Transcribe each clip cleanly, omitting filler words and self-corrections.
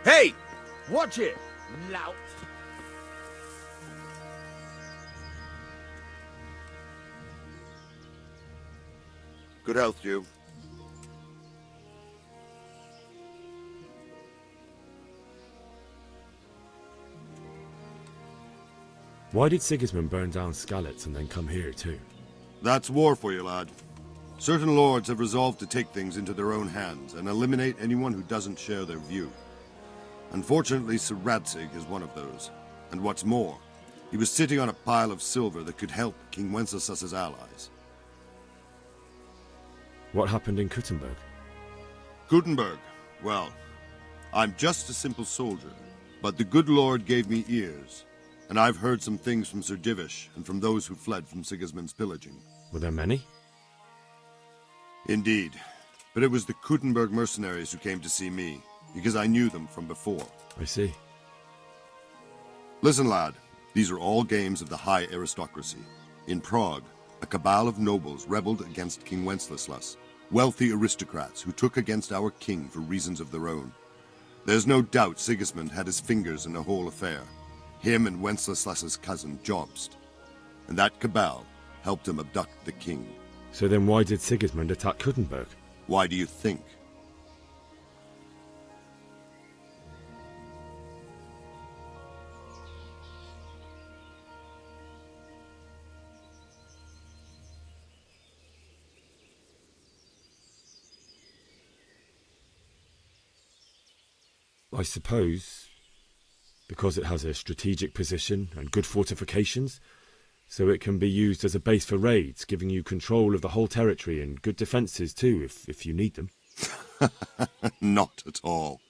Hey! Watch it, lout! Good health to you. Why did Sigismund burn down Skalitz and then come here too? That's war for you, lad. Certain lords have resolved to take things into their own hands and eliminate anyone who doesn't share their view. Unfortunately, Sir Radzig is one of those. And what's more, he was sitting on a pile of silver that could help King Wenceslas's allies. What happened in Kuttenberg? Gutenberg, well, I'm just a simple soldier, but the good Lord gave me ears, and I've heard some things from Sir Divish and from those who fled from Sigismund's pillaging. Were there many? Indeed, but it was the Kuttenberg mercenaries who came to see me, because I knew them from before. I see. Listen, lad, these are all games of the high aristocracy. In Prague, a cabal of nobles rebelled against King Wenceslas, wealthy aristocrats who took against our king for reasons of their own. There's no doubt Sigismund had his fingers in the whole affair, him and Wenceslas's cousin Jobst. And that cabal helped him abduct the king. So then why did Sigismund attack Kuttenberg? Why do you think? I suppose because it has a strategic position and good fortifications, so it can be used as a base for raids, giving you control of the whole territory and good defences too, if you need them. Not at all.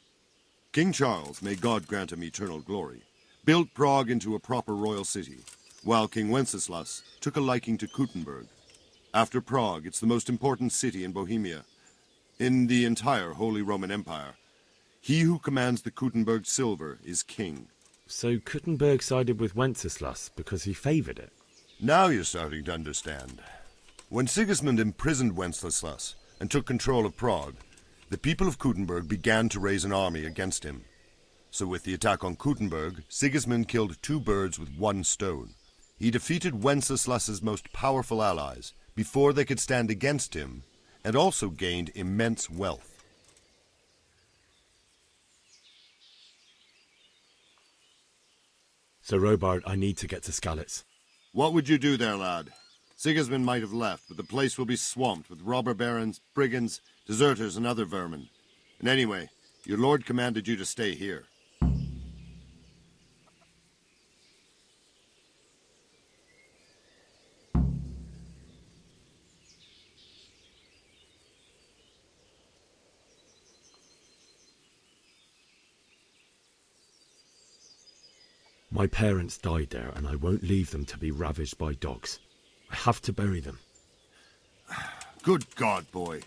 King Charles, may God grant him eternal glory, built Prague into a proper royal city, while King Wenceslas took a liking to Kuttenberg. After Prague, it's the most important city in Bohemia, in the entire Holy Roman Empire. He who commands the Kuttenberg silver is king. So Kuttenberg sided with Wenceslas because he favoured it? Now you're starting to understand. When Sigismund imprisoned Wenceslas and took control of Prague, the people of Kuttenberg began to raise an army against him. So with the attack on Kuttenberg, Sigismund killed two birds with one stone. He defeated Wenceslas's most powerful allies before they could stand against him, and also gained immense wealth. So Robard, I need to get to Skalitz. What would you do there, lad? Sigismund might have left, but the place will be swamped with robber barons, brigands, deserters, and other vermin. And anyway, your lord commanded you to stay here. My parents died there, and I won't leave them to be ravaged by dogs. I have to bury them. Good God, boy.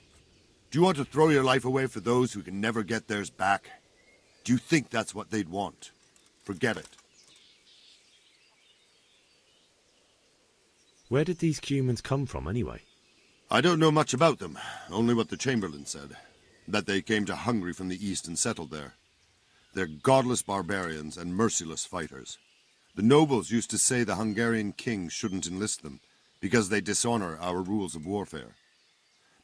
Do you want to throw your life away for those who can never get theirs back? Do you think that's what they'd want? Forget it. Where did these humans come from, anyway? I don't know much about them, only what the Chamberlain said. That they came to Hungary from the east and settled there. They're godless barbarians and merciless fighters. The nobles used to say the Hungarian king shouldn't enlist them, because they dishonor our rules of warfare.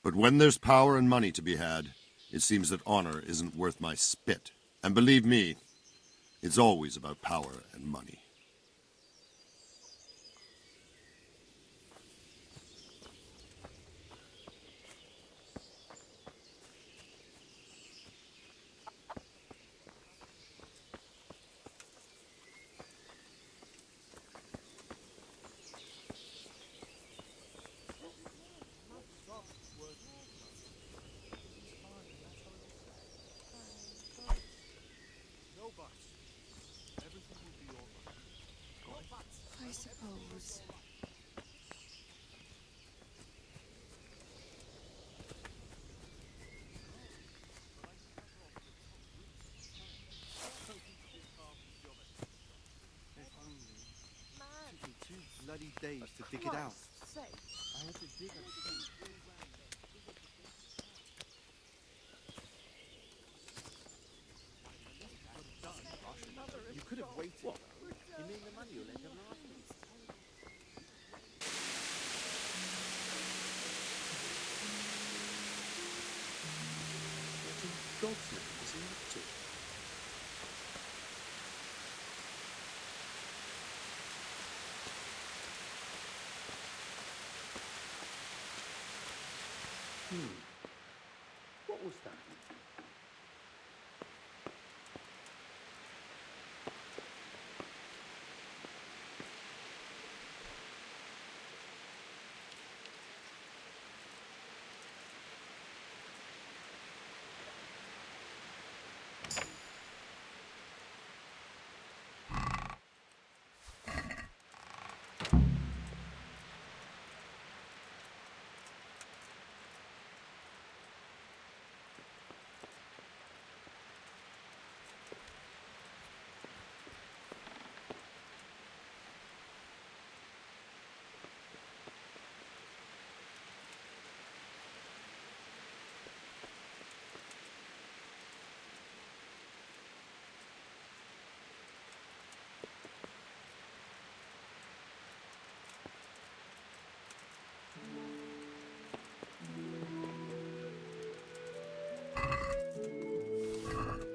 But when there's power and money to be had, it seems that honor isn't worth my spit. And believe me, it's always about power and money. I suppose. Bloody days to dig it out. I had to dig waiting. What? You mean the money you'll let them last me? What in God's name is he up to? What was that?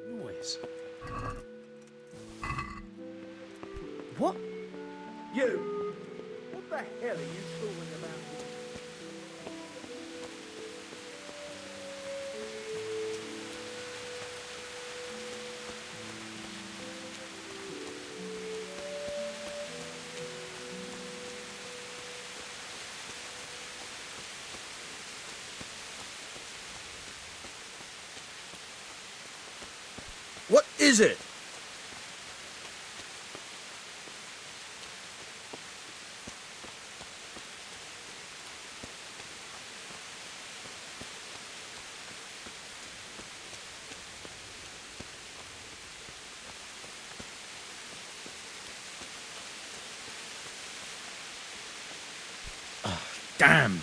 Noise. What? You! What the hell are you fooling about? What is it? Damn!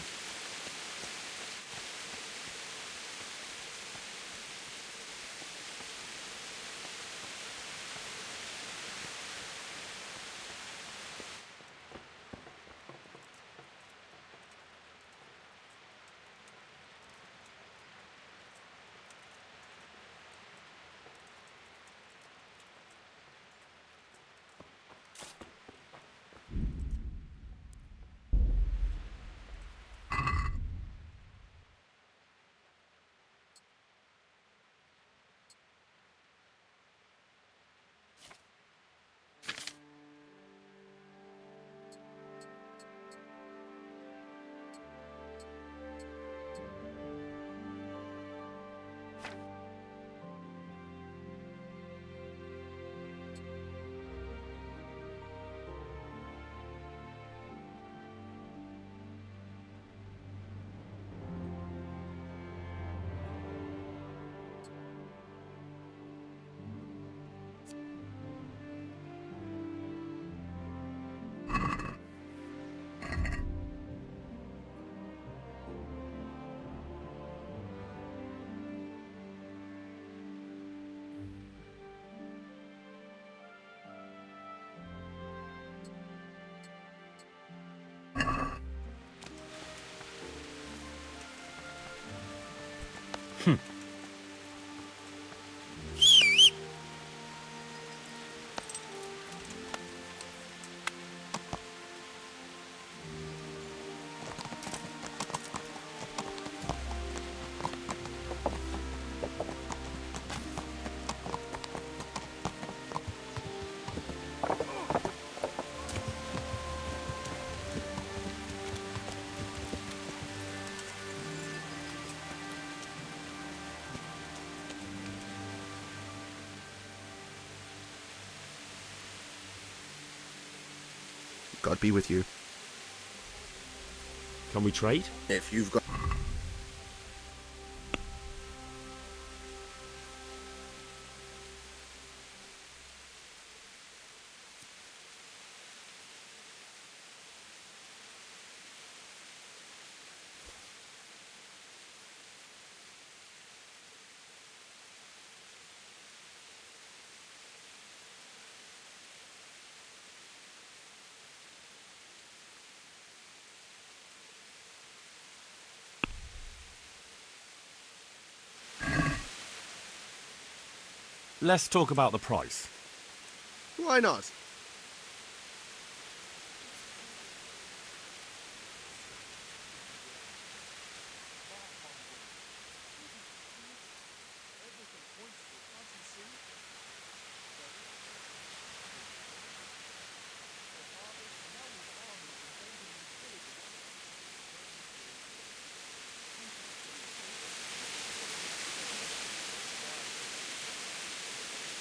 God be with you. Can we trade? If you've got... let's talk about the price. Why not?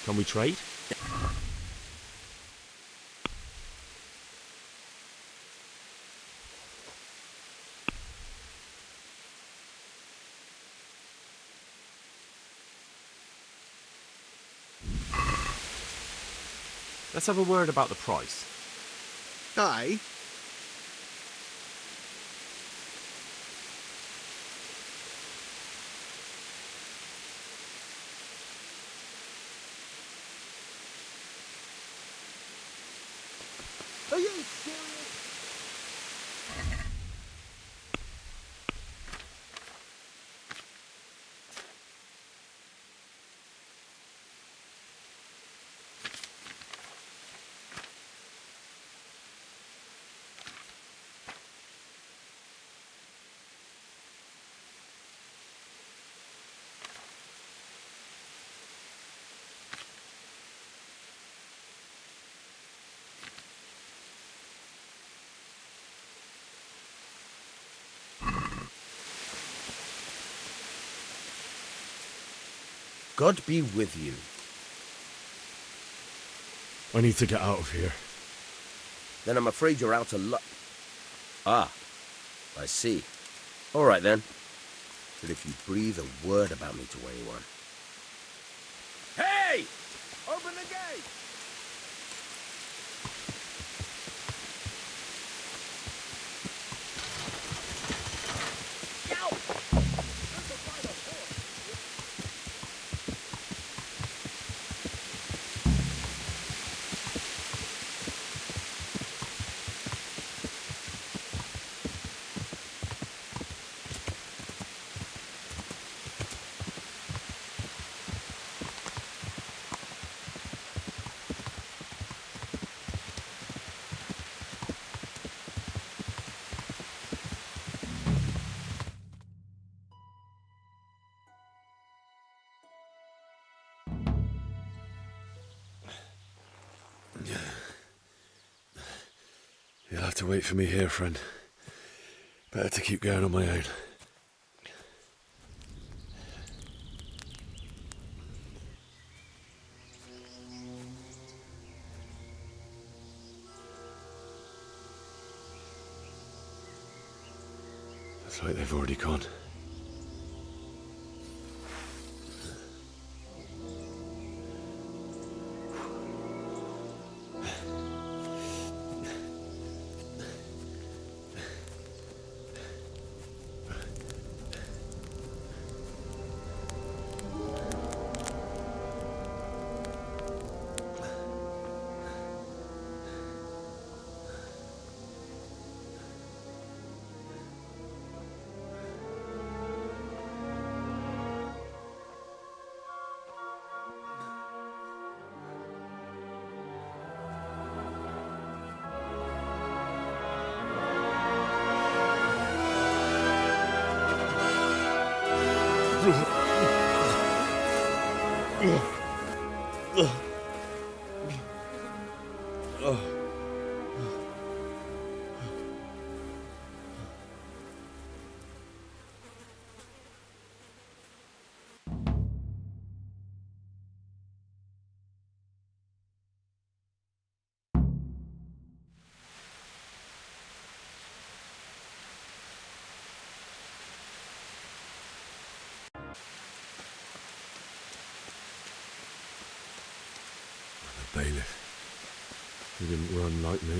Can we trade? Let's have a word about the price. Aye. Are you serious? God be with you. I need to get out of here. Then I'm afraid you're out of luck. Ah, I see. All right then. But if you breathe a word about me to anyone... Hey! Open the gate! You'll have to wait for me here, friend. Better to keep going on my own. Looks like they've already gone. Bailiff. He didn't run like me.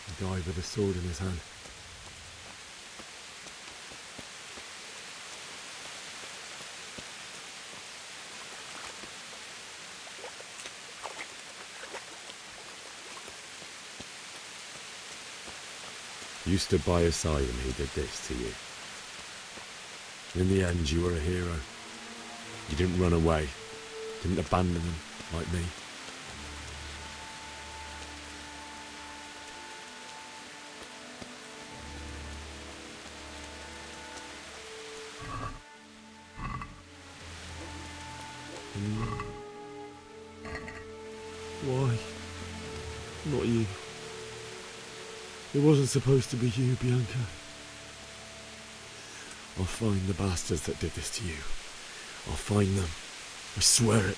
He died with a sword in his hand. You stood by his side and he did this to you. In the end, you were a hero. You didn't run away. didn't abandon them like me. Why? Not you. It wasn't supposed to be you, Bianca. I'll find the bastards that did this to you. I'll find them. I swear it.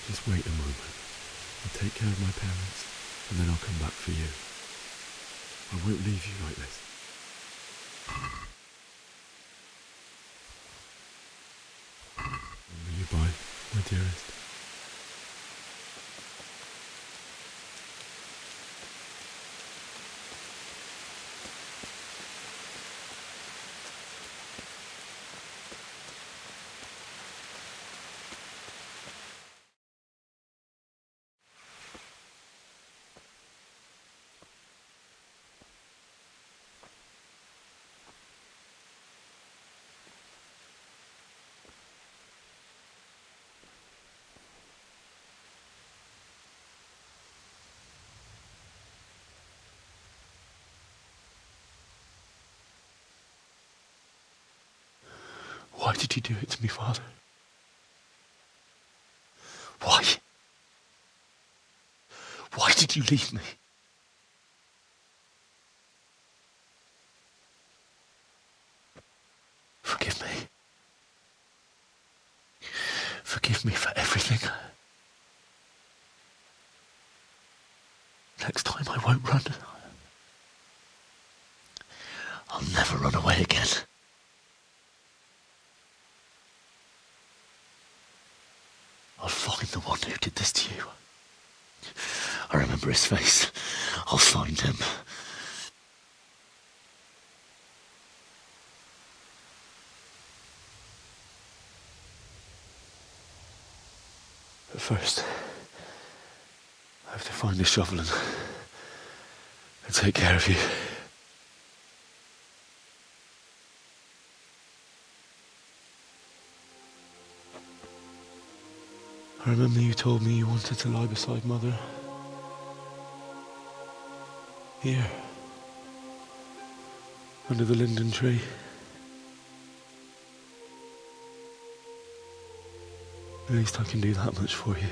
Just wait a moment. I'll take care of my parents, and then I'll come back for you. I won't leave you like this. Will you by, my dearest? Why did you do it to me, Father? Why? Why did you leave me? Forgive me. Forgive me for everything. Next time I won't run. I'll never run away again. I'll find the one who did this to you. I remember his face. I'll find him. But first, I have to find a shovel and take care of you. I remember you told me you wanted to lie beside Mother. Here. Under the linden tree. At least I can do that much for you.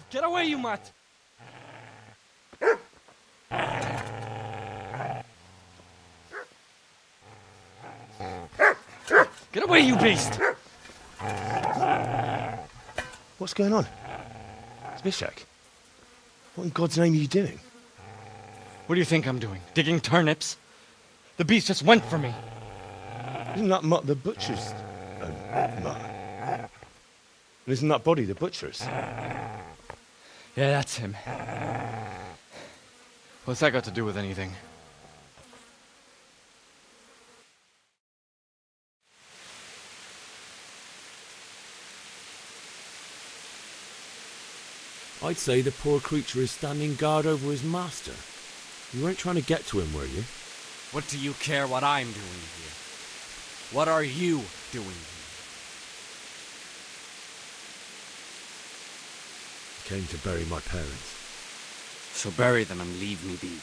Get away, you mutt! Get away, you beast! What's going on? Zbyszek, what in God's name are you doing? What do you think I'm doing? Digging turnips? The beast just went for me. Isn't that Mutt the butcher's? Mutt. And isn't that body the butcher's? Yeah, that's him. What's that got to do with anything? I'd say the poor creature is standing guard over his master. You weren't trying to get to him, were you? What do you care what I'm doing here? What are you doing here? I came to bury my parents. So bury them and leave me be.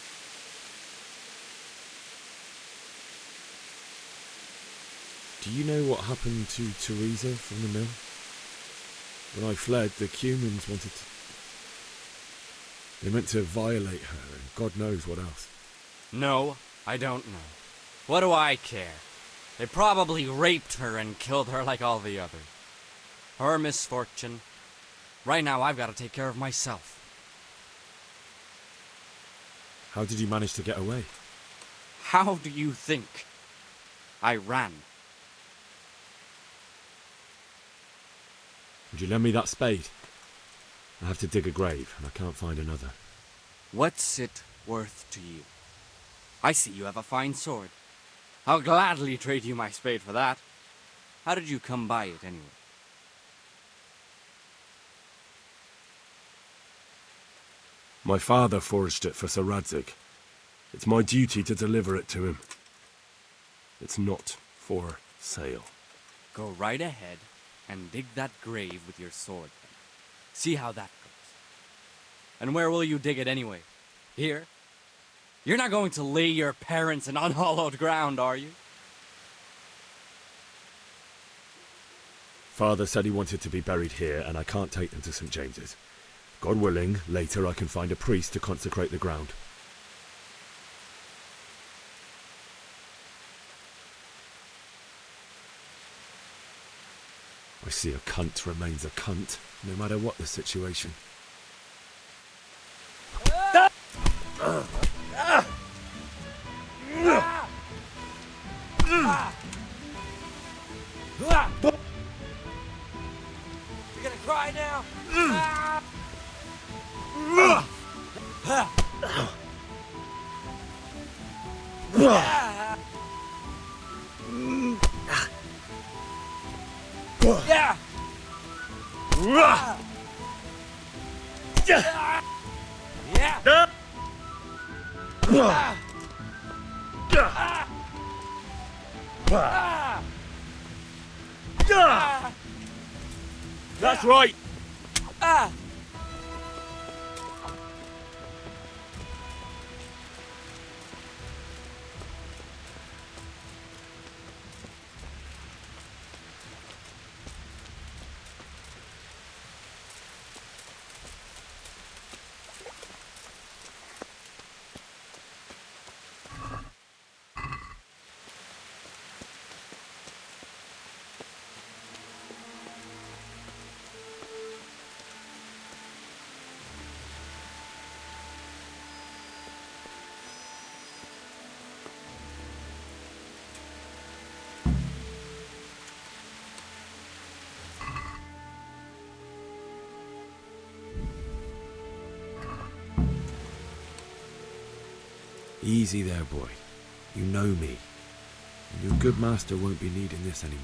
Do you know what happened to Teresa from the mill? When I fled, the Cumans wanted to... They meant to violate her, and God knows what else. No, I don't know. What do I care? They probably raped her and killed her like all the others. Her misfortune. Right now, I've got to take care of myself. How did you manage to get away? How do you think? I ran. Would you lend me that spade? I have to dig a grave, and I can't find another. What's it worth to you? I see you have a fine sword. I'll gladly trade you my spade for that. How did you come by it, anyway? My father forged it for Sir Radzig. It's my duty to deliver it to him. It's not for sale. Go right ahead and dig that grave with your sword. See how that goes. And where will you dig it anyway? Here? You're not going to lay your parents in unhallowed ground, are you? Father said he wanted to be buried here, and I can't take them to St. James's. God willing, later I can find a priest to consecrate the ground. I see a cunt remains a cunt, no matter what the situation. You're gonna cry now? Yeah! That's right! Easy there, boy. You know me. And your good master won't be needing this anymore.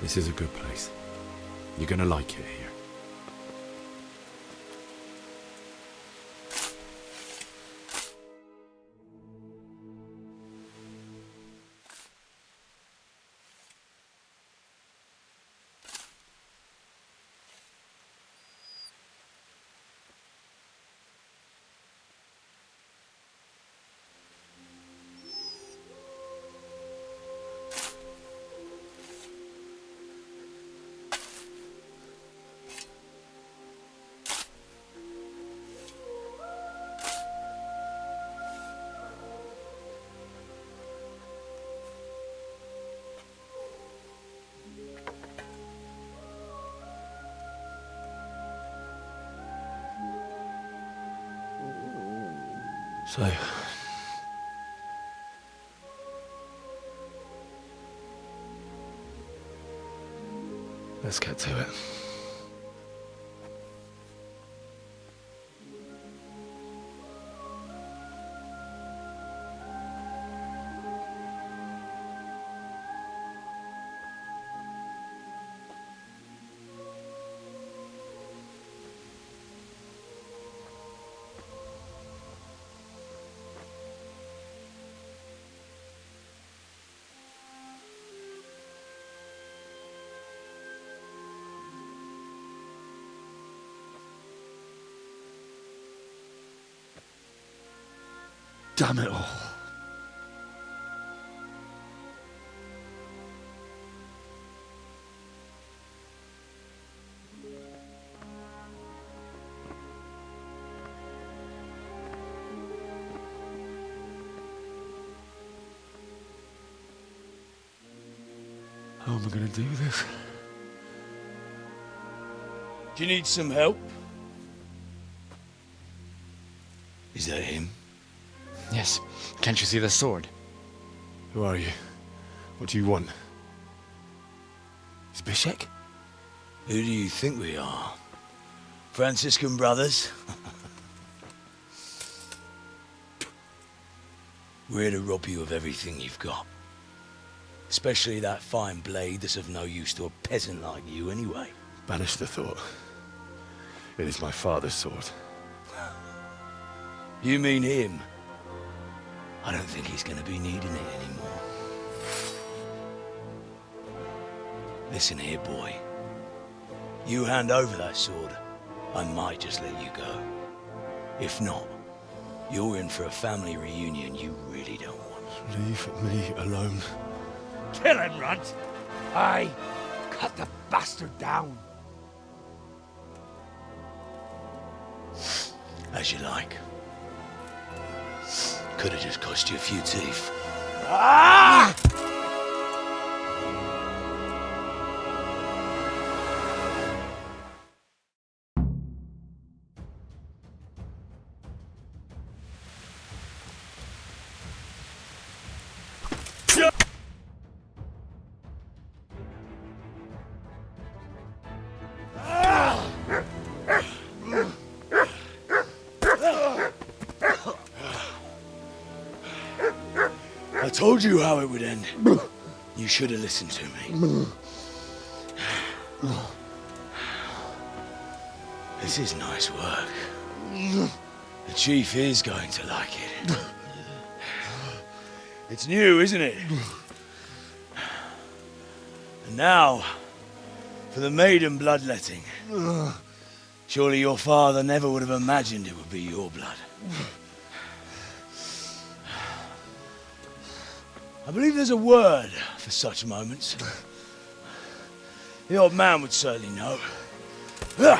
This is a good place. You're gonna like it here. So, let's get to it. Damn it all. How am I going to do this? Do you need some help? Is that him? Yes. Can't you see the sword? Who are you? What do you want? Zbyszek? Who do you think we are? Franciscan brothers? We're here to rob you of everything you've got. Especially that fine blade that's of no use to a peasant like you anyway. Banish the thought. It is my father's sword. You mean him? I don't think he's going to be needing it anymore. Listen here, boy. You hand over that sword, I might just let you go. If not, you're in for a family reunion you really don't want. Leave me alone. Kill him, Runt! Aye, cut the bastard down. As you like. Could have just cost you a few teeth. Ah! I told you how it would end. You should have listened to me. This is nice work. The chief is going to like it. It's new, isn't it? And now, for the maiden bloodletting. Surely your father never would have imagined it would be your blood. I believe there's a word for such moments. The old man would certainly know. But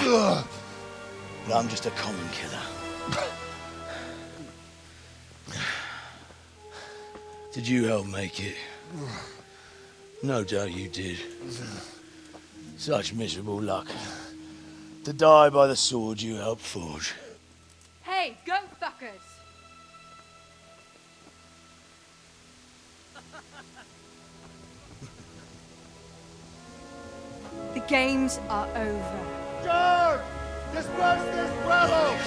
I'm just a common killer. Did you help make it? No doubt you did. Such miserable luck. To die by the sword you helped forge. Hey, go fuckers! The games are over. George! Disperse this pueblo!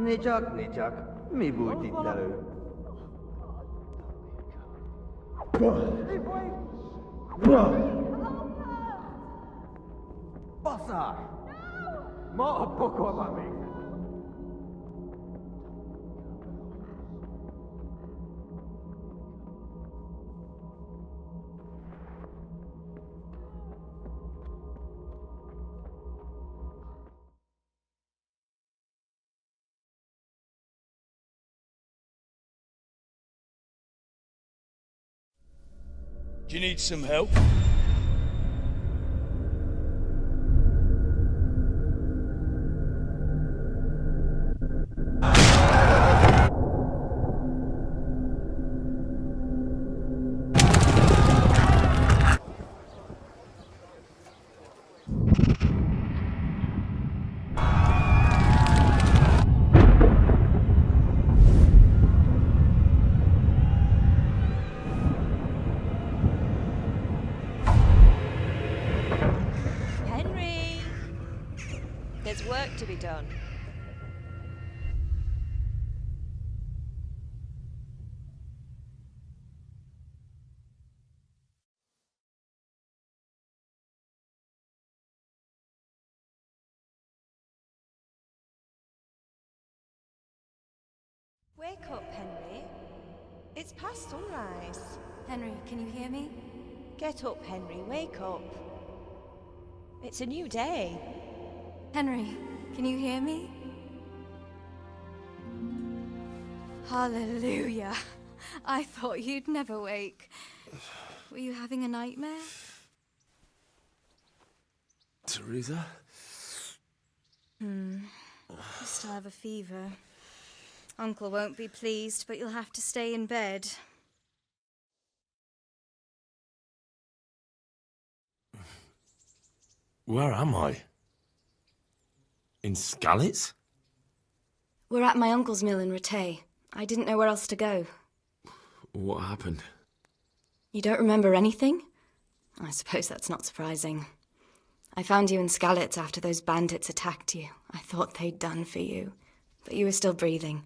Nicsak, mi bújt itt elő? Baszás! Ma a pokolban még! Do you need some help? There's work to be done. Wake up, Henry. It's past sunrise. Henry, can you hear me? Get up, Henry. Wake up. It's a new day. Henry, can you hear me? Hallelujah. I thought you'd never wake. Were you having a nightmare? Teresa? You still have a fever. Uncle won't be pleased, but you'll have to stay in bed. Where am I? In Skalitz? We're at my uncle's mill in Rattay. I didn't know where else to go. What happened? You don't remember anything? I suppose that's not surprising. I found you in Skalitz after those bandits attacked you. I thought they'd done for you, but you were still breathing.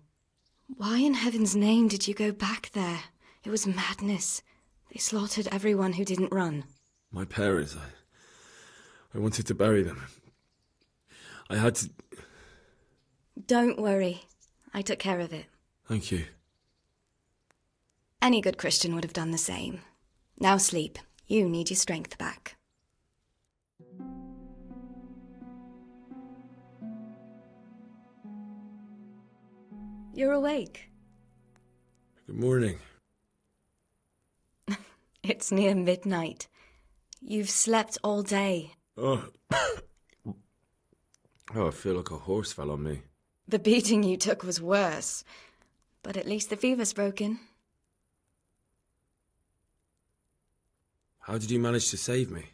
Why in heaven's name did you go back there? It was madness. They slaughtered everyone who didn't run. My parents, I wanted to bury them. I had to... Don't worry. I took care of it. Thank you. Any good Christian would have done the same. Now sleep. You need your strength back. You're awake. Good morning. It's near midnight. You've slept all day. Oh. I feel like a horse fell on me. The beating you took was worse. But at least the fever's broken. How did you manage to save me?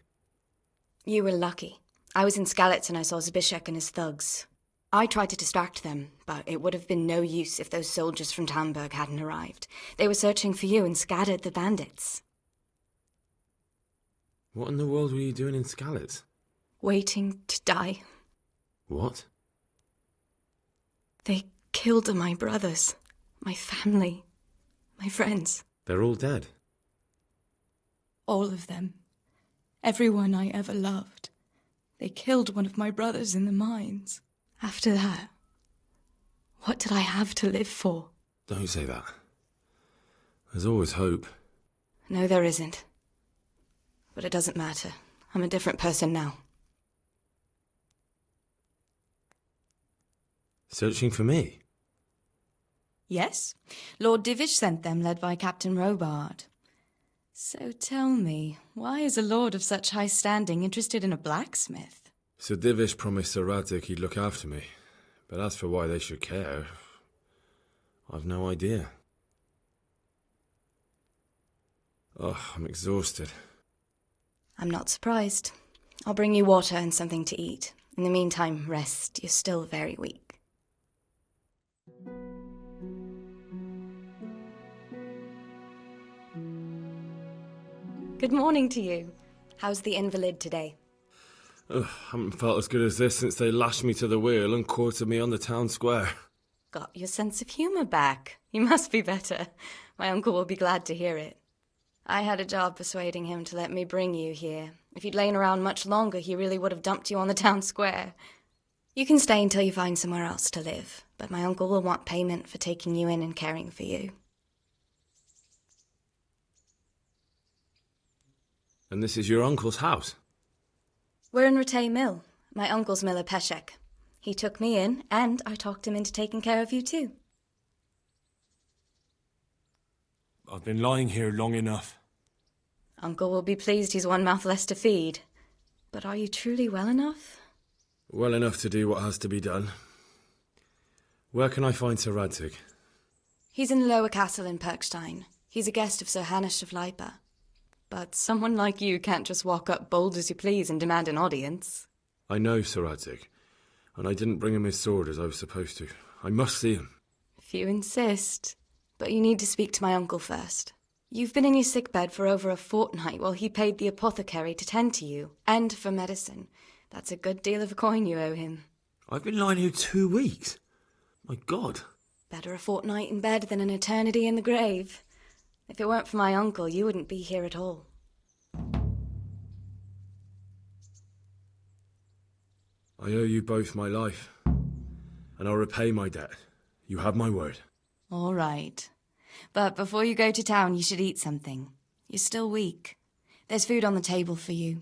You were lucky. I was in Skalitz and I saw Zbyszek and his thugs. I tried to distract them, but it would have been no use if those soldiers from Tamburg hadn't arrived. They were searching for you and scattered the bandits. What in the world were you doing in Skalitz? Waiting to die. What? They killed my brothers, my family, my friends. They're all dead. All of them. Everyone I ever loved. They killed one of my brothers in the mines. After that, what did I have to live for? Don't say that. There's always hope. No, there isn't. But it doesn't matter. I'm a different person now. Searching for me? Yes. Lord Divish sent them, led by Captain Robard. So tell me, why is a lord of such high standing interested in a blacksmith? Sir Divish promised Sir Radzig he'd look after me. But as for why they should care, I've no idea. Oh, I'm exhausted. I'm not surprised. I'll bring you water and something to eat. In the meantime, rest. You're still very weak. Good morning to you. How's the invalid today? Ugh, haven't felt as good as this since they lashed me to the wheel and quartered me on the town square. Got your sense of humour back. You must be better. My uncle will be glad to hear it. I had a job persuading him to let me bring you here. If you'd lain around much longer, he really would have dumped you on the town square. You can stay until you find somewhere else to live, but my uncle will want payment for taking you in and caring for you. And this is your uncle's house? We're in Ratay Mill. My uncle's miller Peshek. He took me in, and I talked him into taking care of you too. I've been lying here long enough. Uncle will be pleased he's one mouth less to feed. But are you truly well enough? Well enough to do what has to be done. Where can I find Sir Radzig? He's in the lower castle in Perkstein. He's a guest of Sir Hanush of Leipa. But someone like you can't just walk up bold as you please and demand an audience. I know Sir Radzig, and I didn't bring him his sword as I was supposed to. I must see him. If you insist. But you need to speak to my uncle first. You've been in your sickbed for over a fortnight while he paid the apothecary to tend to you, and for medicine. That's a good deal of a coin you owe him. I've been lying here 2 weeks. My God. Better a fortnight in bed than an eternity in the grave. If it weren't for my uncle, you wouldn't be here at all. I owe you both my life, and I'll repay my debt. You have my word. All right. But before you go to town, you should eat something. You're still weak. There's food on the table for you.